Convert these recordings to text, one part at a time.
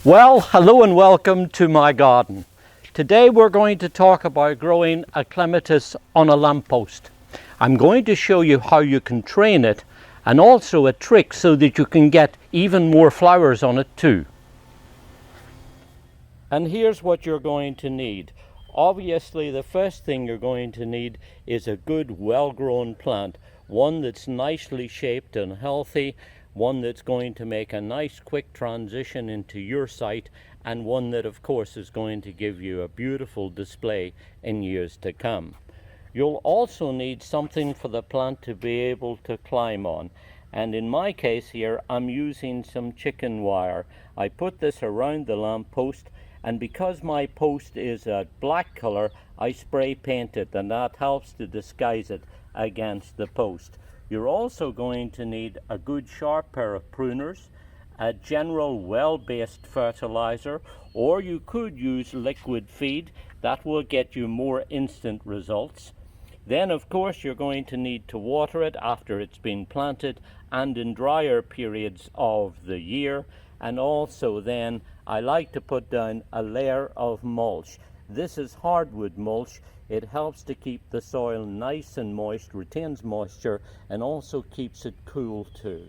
Well, hello and welcome to my garden. Today we're going to talk about growing a clematis on a lamppost. I'm going to show you how you can train it and also a trick so that you can get even more flowers on it too. And here's what you're going to need. Obviously, the first thing you're going to need is a good, well-grown plant, one that's nicely shaped and healthy, one that's going to make a nice quick transition into your site, and one that of course is going to give you a beautiful display in years to come. You'll also need something for the plant to be able to climb on, and in my case here I'm using some chicken wire. I put this around the lamp post, and because my post is a black color, I spray paint it, and that helps to disguise it against the post. You're also going to need a good sharp pair of pruners, a general well-based fertilizer, or you could use liquid feed. That will get you more instant results. Then of course you're going to need to water it after it's been planted and in drier periods of the year. And also then I like to put down a layer of mulch. This is hardwood mulch. It helps to keep the soil nice and moist, retains moisture, and also keeps it cool too.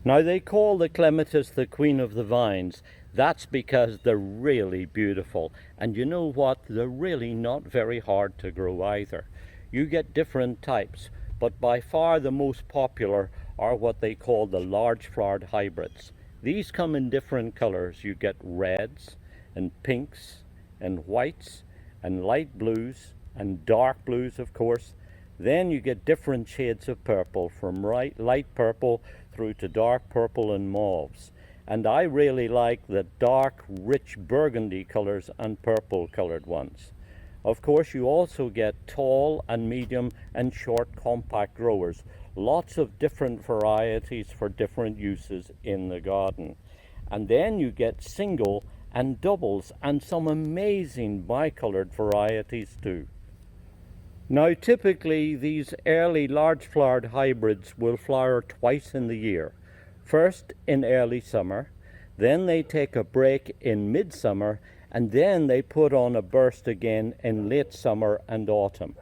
Now they call the clematis the queen of the vines. That's because they're really beautiful. And you know what? They're really not very hard to grow either. You get different types, but by far the most popular are what they call the large flowered hybrids. These come in different colors. You get reds and pinks and whites and light blues and dark blues, of course. Then you get different shades of purple, from light purple through to dark purple and mauves. And I really like the dark, rich burgundy colors and purple colored ones. Of course, you also get tall and medium and short compact growers. Lots of different varieties for different uses in the garden. And then you get single and doubles and some amazing bicolored varieties too. Now typically these early large flowered hybrids will flower twice in the year. First in early summer, then they take a break in midsummer, and then they put on a burst again in late summer and autumn.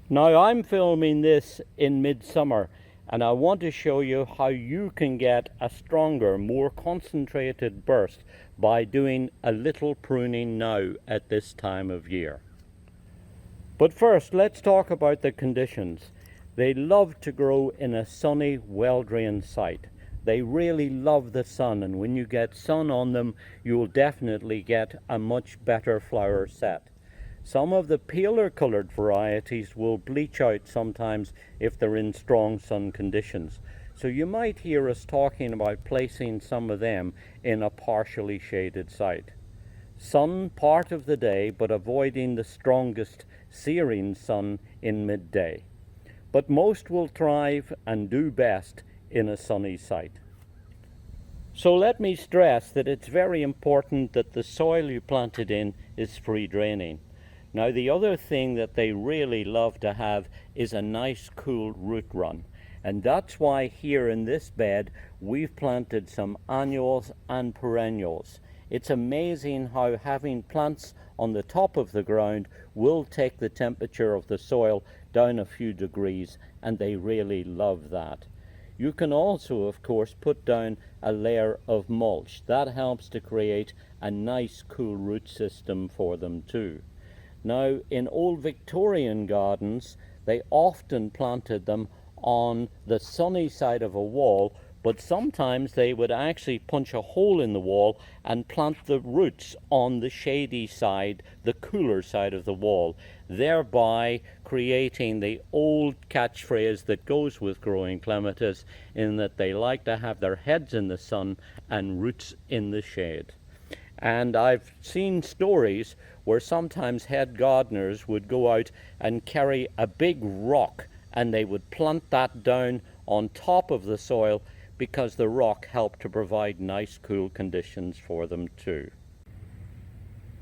Now I'm filming this in midsummer, and I want to show you how you can get a stronger, more concentrated burst by doing a little pruning now at this time of year. But first, let's talk about the conditions. They love to grow in a sunny, well-drained site. They really love the sun, and when you get sun on them, you'll definitely get a much better flower set. Some of the paler colored varieties will bleach out sometimes if they're in strong sun conditions. So you might hear us talking about placing some of them in a partially shaded site. Sun part of the day, but avoiding the strongest searing sun in midday. But most will thrive and do best in a sunny site. So let me stress that it's very important that the soil you plant it in is free draining. Now the other thing that they really love to have is a nice cool root run, and that's why here in this bed we've planted some annuals and perennials. It's amazing how having plants on the top of the ground will take the temperature of the soil down a few degrees, and they really love that. You can also of course put down a layer of mulch. That helps to create a nice cool root system for them too. Now, in old Victorian gardens, they often planted them on the sunny side of a wall, but sometimes they would actually punch a hole in the wall and plant the roots on the shady side, the cooler side of the wall, thereby creating the old catchphrase that goes with growing clematis, in that they like to have their heads in the sun and roots in the shade. And I've seen stories where sometimes head gardeners would go out and carry a big rock, and they would plant that down on top of the soil because the rock helped to provide nice cool conditions for them too.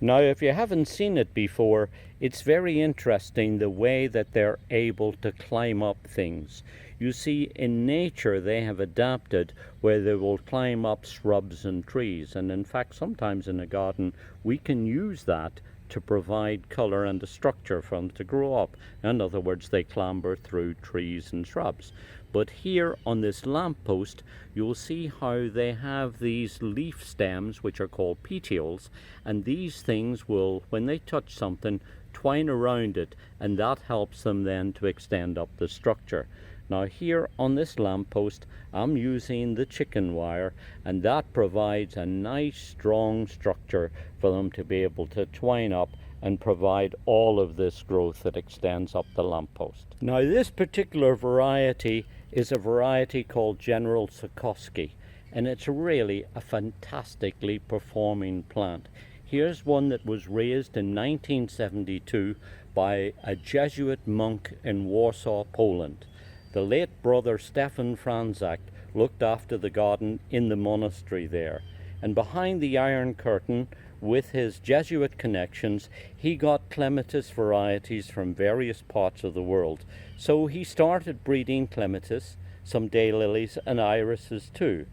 Now, if you haven't seen it before, it's very interesting the way that they're able to climb up things. You see, in nature they have adapted where they will climb up shrubs and trees, and in fact sometimes in a garden we can use that to provide colour and a structure for them to grow up. In other words, they clamber through trees and shrubs. But here on this lamppost, you'll see how they have these leaf stems, which are called petioles, and these things will, when they touch something, twine around it, and that helps them then to extend up the structure. Now here on this lamppost, I'm using the chicken wire, and that provides a nice strong structure for them to be able to twine up and provide all of this growth that extends up the lamppost. Now this particular variety is a variety called General Sikorsky, and it's really a fantastically performing plant. Here's one that was raised in 1972 by a Jesuit monk in Warsaw, Poland. The late brother Stefan Franzak looked after the garden in the monastery there, and behind the Iron Curtain, with his Jesuit connections, he got Clematis varieties from various parts of the world. So he started breeding Clematis, some daylilies and irises too.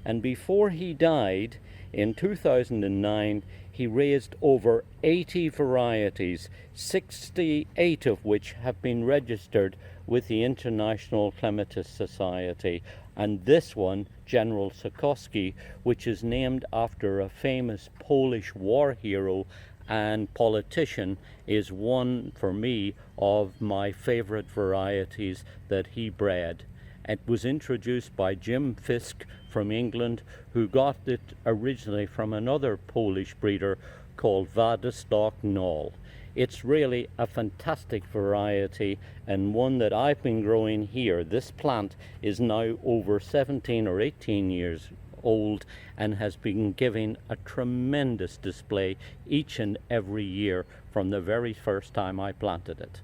And before he died in 2009, he raised over 80 varieties, 68 of which have been registered with the International Clematis Society. And this one, General Sikorsky, which is named after a famous Polish war hero and politician, is one for me of my favorite varieties that he bred. It was introduced by Jim Fisk from England, who got it originally from another Polish breeder called Władysław Knoll. It's really a fantastic variety, and one that I've been growing here. This plant is now over 17 or 18 years old and has been giving a tremendous display each and every year from the very first time I planted it.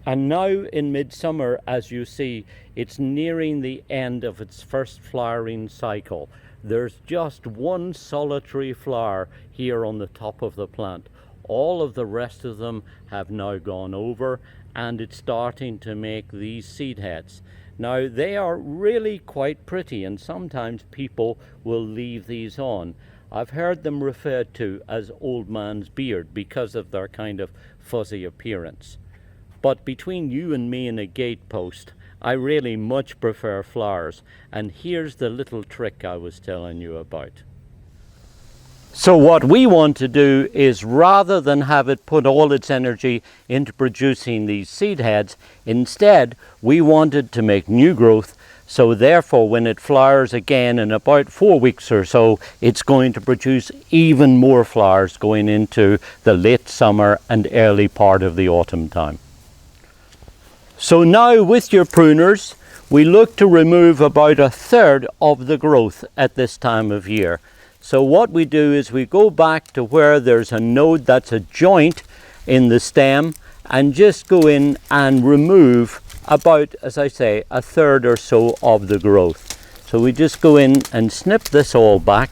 And now in midsummer, as you see, it's nearing the end of its first flowering cycle. There's just one solitary flower here on the top of the plant. All of the rest of them have now gone over, and it's starting to make these seed heads. Now they are really quite pretty, and sometimes people will leave these on. I've heard them referred to as old man's beard because of their kind of fuzzy appearance. But between you and me and a gatepost, I really much prefer flowers, and here's the little trick I was telling you about. So what we want to do is, rather than have it put all its energy into producing these seed heads, instead we wanted to make new growth. So therefore, when it flowers again in about 4 weeks or so, it's going to produce even more flowers going into the late summer and early part of the autumn time. So now with your pruners, we look to remove about 1/3 of the growth at this time of year. So what we do is we go back to where there's a node that's a joint in the stem, and just go in and remove about, as I say, 1/3 or so of the growth. So we just go in and snip this all back.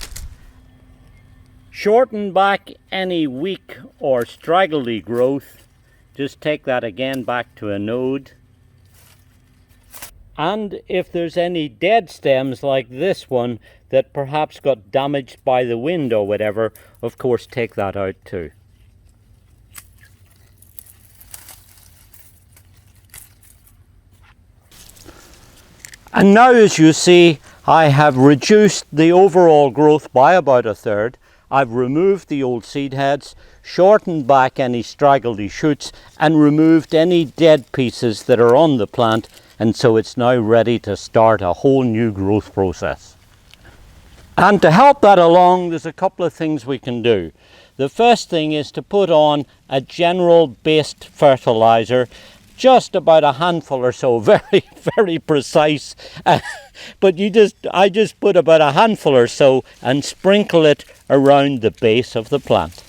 Shorten back any weak or straggly growth. Just take that again back to a node. And if there's any dead stems like this one that perhaps got damaged by the wind or whatever, of course take that out too. And now, as you see, I have reduced the overall growth by about 1/3. I've removed the old seed heads, shortened back any straggly shoots, and removed any dead pieces that are on the plant, and so it's now ready to start a whole new growth process. And to help that along, there's a couple of things we can do. The first thing is to put on a general based fertilizer, just about a handful or so, very, very precise. But I just put about a handful or so and sprinkle it around the base of the plant.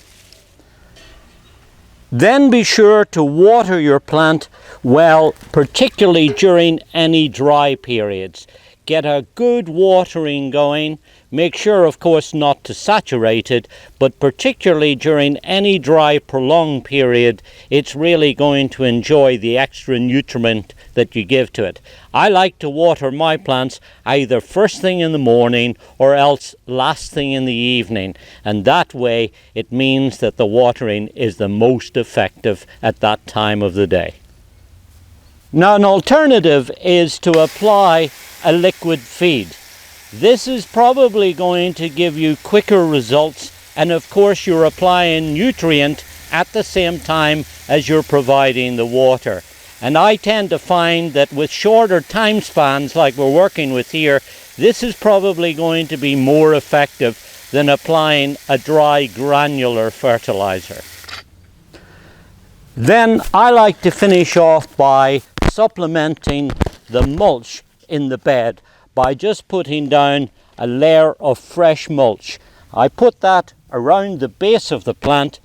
Then be sure to water your plant well, particularly during any dry periods. get a good watering going. Make sure, of course, not to saturate it, but particularly during any dry prolonged period, it's really going to enjoy the extra nutriment that you give to it. I like to water my plants either first thing in the morning or else last thing in the evening, and that way it means that the watering is the most effective at that time of the day. Now, an alternative is to apply a liquid feed. This is probably going to give you quicker results, and of course you're applying nutrient at the same time as you're providing the water. And I tend to find that with shorter time spans like we're working with here, this is probably going to be more effective than applying a dry granular fertilizer. Then I like to finish off by supplementing the mulch in the bed by just putting down a layer of fresh mulch. I put that around the base of the plant,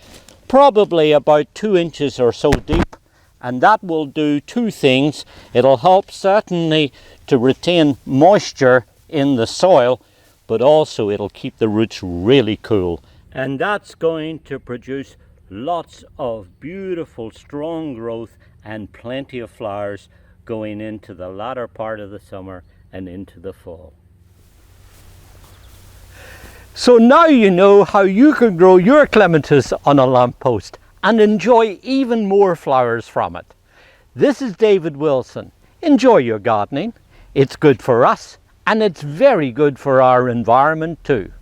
probably about 2 inches or so deep, and that will do two things. It'll help certainly to retain moisture in the soil, but also it'll keep the roots really cool, and that's going to produce lots of beautiful strong growth and plenty of flowers going into the latter part of the summer and into the fall. So now you know how you can grow your clematis on a lamppost and enjoy even more flowers from it. This is David Wilson. Enjoy your gardening. It's good for us, and it's very good for our environment too.